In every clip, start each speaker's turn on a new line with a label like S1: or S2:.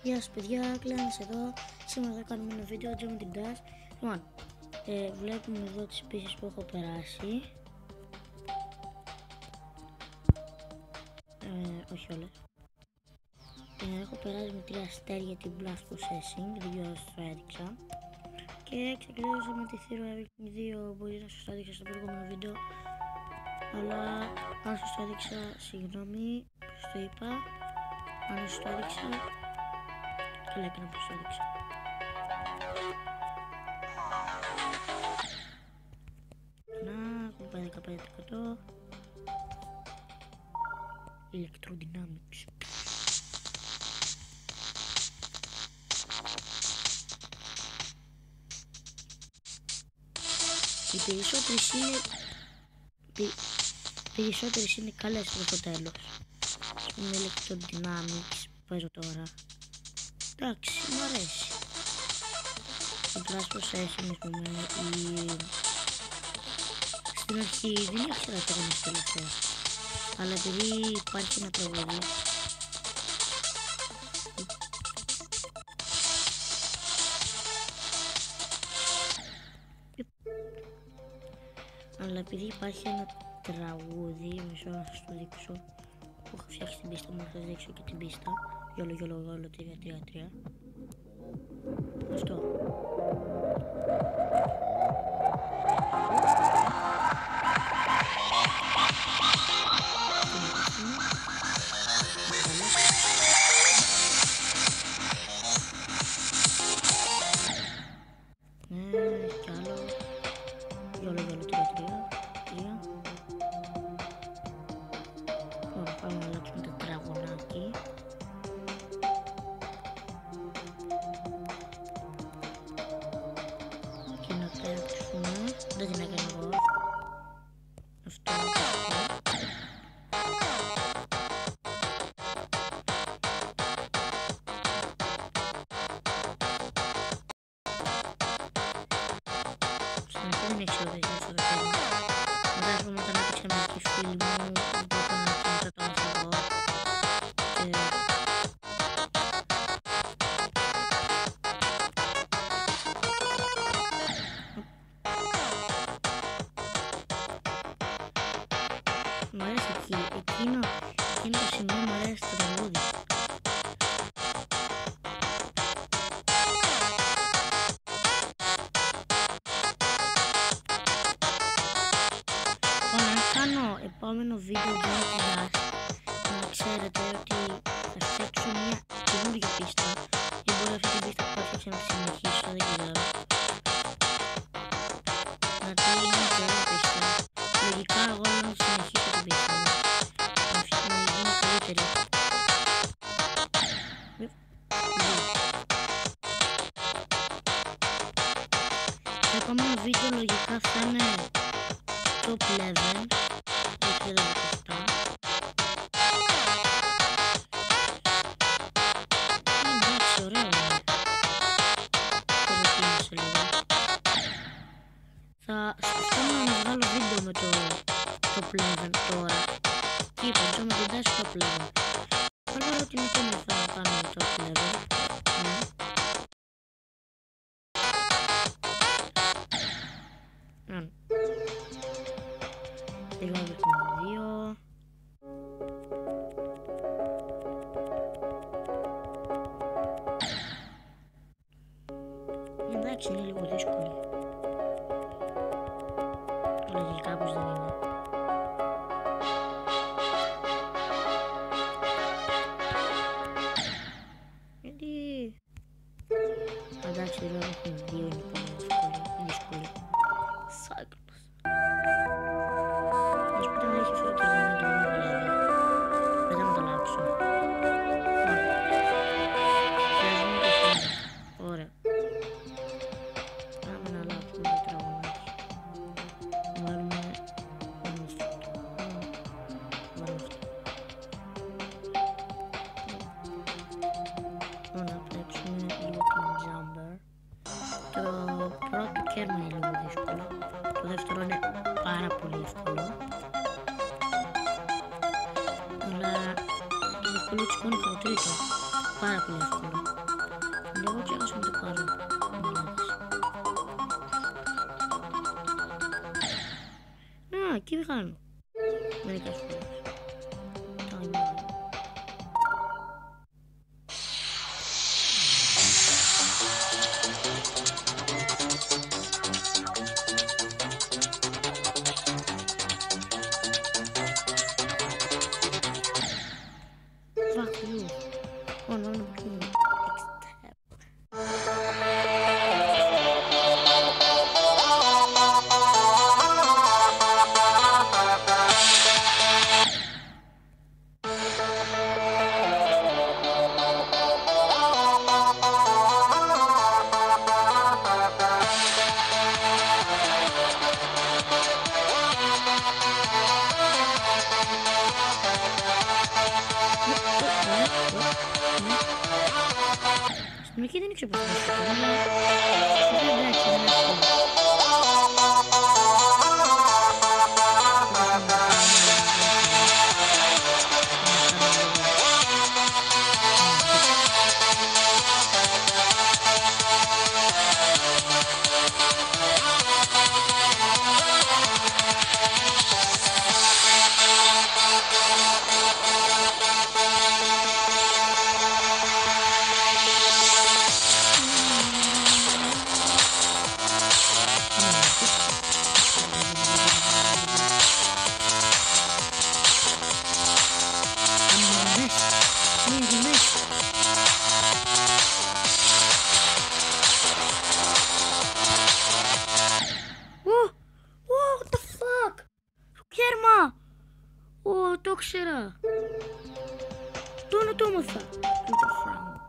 S1: Γεια σας παιδιά, Κλάνης εδώ. Σήμερα θα κάνουμε ένα βίντεο με την Dash. Λοιπόν, βλέπουμε εδώ τις πίσεις που έχω περάσει. Όχι όλες. Έχω περάσει με 3 αστέρια την Blast Processing, δεν σας το έδειξα. Και ξεκλείδωσα με τη Thero Everything 2, μπορεί να σας το έδειξα στο προηγούμενο βίντεο. Αλλά αν σας το έδειξα, συγγνώμη, σας το είπα. Αν σας το έδειξα, καλά έκανα που σας το έδειξα. Να, έχουμε πάει 15%. Electrodynamics. Οι περισσότερες είναι καλές προς το τέλος. Ας πούμε Electrodynamics που παίζω τώρα. Εντάξει, μου αρέσει. Η Blast Processing, ας πούμε, στην αρχή δεν ήξερα τι έκανε τελευταία. Αλλά επειδή υπάρχει ένα τραγούδι, μισό να σας το δείξω, που έχω φτιάξει την πίστα μου, να σας δείξω και την πίστα. Γιόλο 3-3-3. Αυτό. Κι άλλο. Γιόλο 3-3. Πάμε να αλλάξουμε το τραγωνάκι. Και να παίξουμε. Δεν την έκανα εγώ. Αυτό είναι το στην αρχή δεν έχει οδηγήσει αυτό το θέμα. Φαντάζομαι όταν έπαιξα με τη φίλη μου, μου αρέσει εκείνο το σημείο, μου αρέσει το τραγούδι. Αν κάνω επόμενο βίντεο για την Dash, να ξέρετε ότι θα φτιάξω μια καινούργια πίστα, ή μπορεί αυτή την πίστα που θα φτιάξω να τη συνεχίσω, δεν ξέρω. Γιατί είναι και ωραία πίστα. Λογικά εγώ να συνεχίσω την πίστα μου, να γίνει καλύτερη. Το επόμενο βίντεο λογικά θα είναι top level, γιατί δεν έχω αυτά. Εντάξει, ωραίο είναι. Το δοκίμασα λίγο. Θα σκεφτόμουν να βγάλω βίντεο με το top level τώρα. Τι είπα, με την Dash top level. Αλλά ότι είναι το θα κάνουμε top level. Ναι. Λίγο έχουμε 2. Εντάξει, είναι λίγο δύσκολη. Λογικά πως δεν είναι. Γιατί... Εντάξει, εδώ έχουμε 2, είναι πολύ δύσκολη. Cycles. Ας πούμε να έχει αυτό το γονάκι, δεν μου δουλεύει. Δεν θα μου το αλλάξω. Ωραία. Πάμε να αλλάξουμε το τραγωνάκι. Βάλουμε αυτό. Να παίξουμε λίγο την Jumper. Το πρώτο κέρμα είναι λίγο δύσκολο. Το δεύτερο είναι πάρα πολύ εύκολο. Αλλά το δυσκολότερο είναι το τρίτο. πάρα πολύ εύκολο. Εγώ ξέχασα να το πάρω. Α, εκεί βγάλω. Μερικές φορές. Fuck you. Oh no, no, no. Στην αρχή δεν ήξερα πώς θα το κάνω, αλλά εντάξει, δεν είναι εύκολο. Το ξέρα. Το έμαθα. Και το Φράγκο.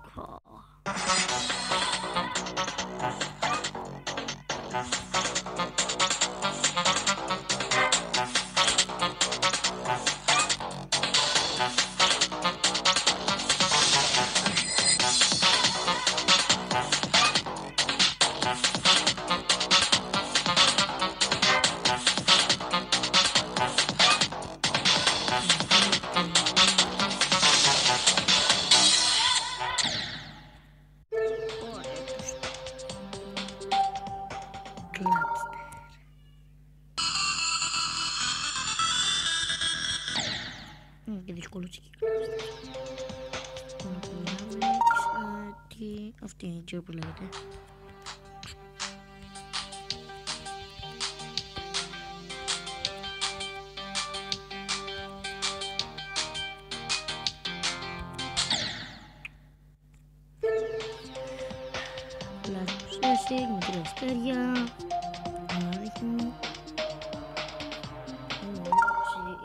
S1: Και δύσκολο τσικίκλος. Αυτή είναι η τσίρο που λέγεται. Λάθος προσθέσεις, με 3 αστέρια.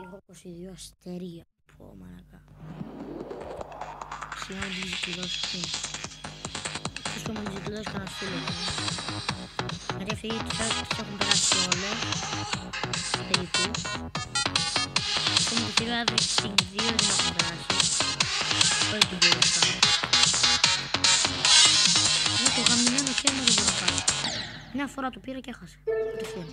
S1: Έχω 22 αστέρια. Πω μαλακά. Σήμερα να την ζητηλώσω αυτή. Αυτός που μου την ζητηλώσω κανένα φίλο. Γιατί αυτοί τις έχουν περάσει όλες. Περίπου. Αυτό μου το φίλο άδρυξη 2 δεν έχουν περάσει. Όχι την πήρασκα. Είναι το γαμημένο χέρι δεν μπορώ να κάνω. Μια φορά το πήρα και έχασε. Κατευθείαν.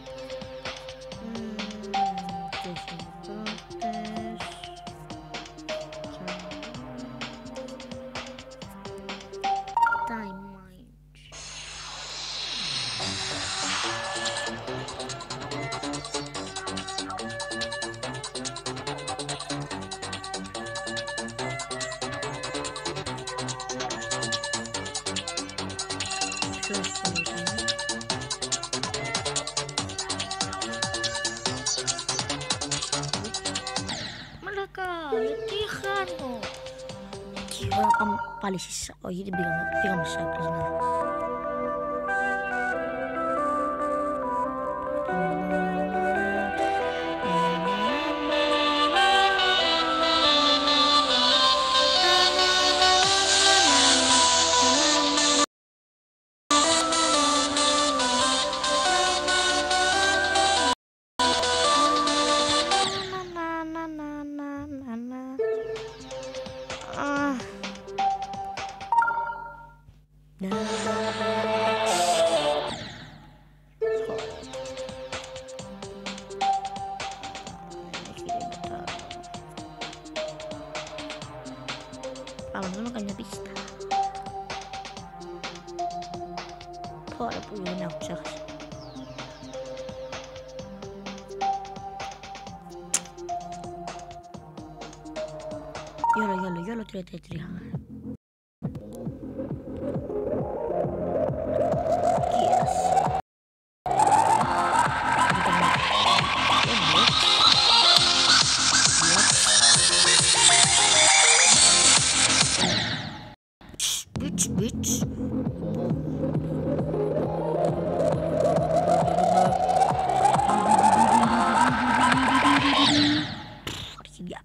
S1: Γιατί χάνω. Και τώρα πάμε πάλι στις... Όχι, δεν πήγαμε στις άκρες, ναι. Πάμε να δούμε καμιά πίστα. Ωραία που δεν έχω ξέχασει. Γιόλο 3-3. Bitch. Αρχίδια.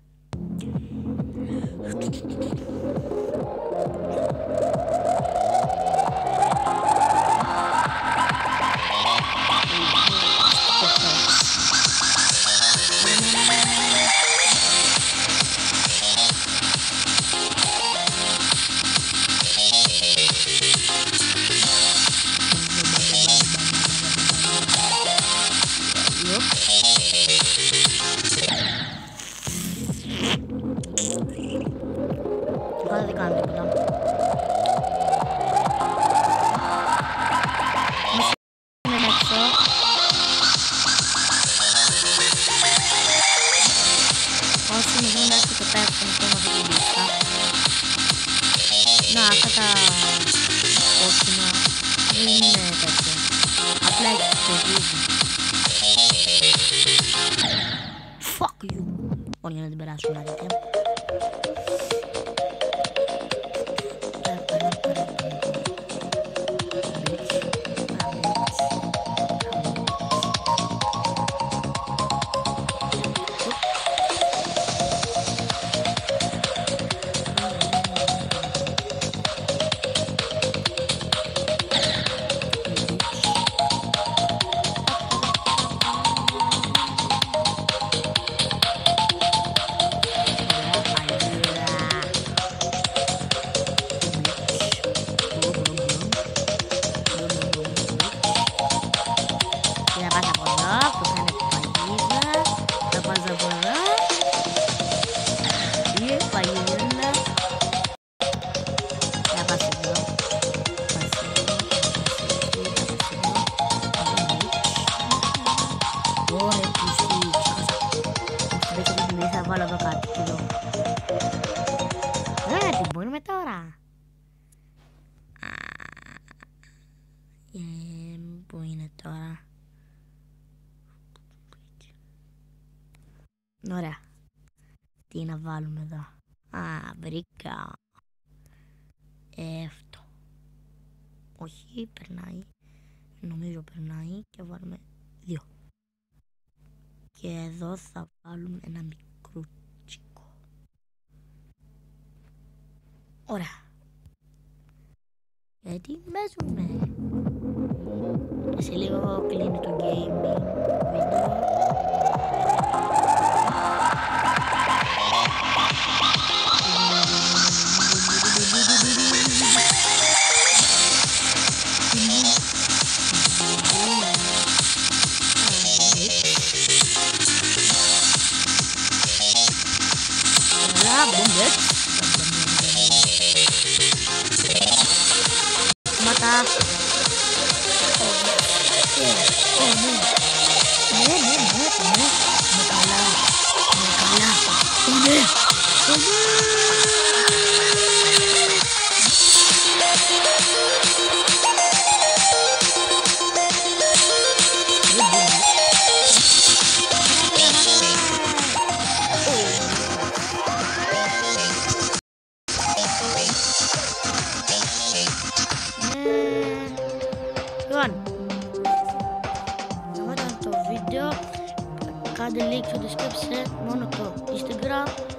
S1: Δεν κάνω τίποτα. Είμαι έξω. Όσοι με βρουν έξω και πέφτουν στον αυτή την πίστα. Να, αυτά τα κόκκινα δεν είναι τέτοια. Απλά έτσι φοβίζει. Fuck you. Όλοι για να την περάσουν να δείτε. Βάλω εδώ κάτι εδώ. Τι μπορούμε τώρα. Πού είναι τώρα. Ωραία. Τι να βάλουμε εδώ. Βρήκα. Αυτό. Όχι, περνάει. Νομίζω περνάει και βάλουμε 2. Και εδώ θα βάλουμε ένα μικρούτσικο. Ωραία. Γιατί παίζουμε. Και σε λίγο κλείνει το gaming βίντεο. Mata. Κάντε like στο description, μόνο το Instagram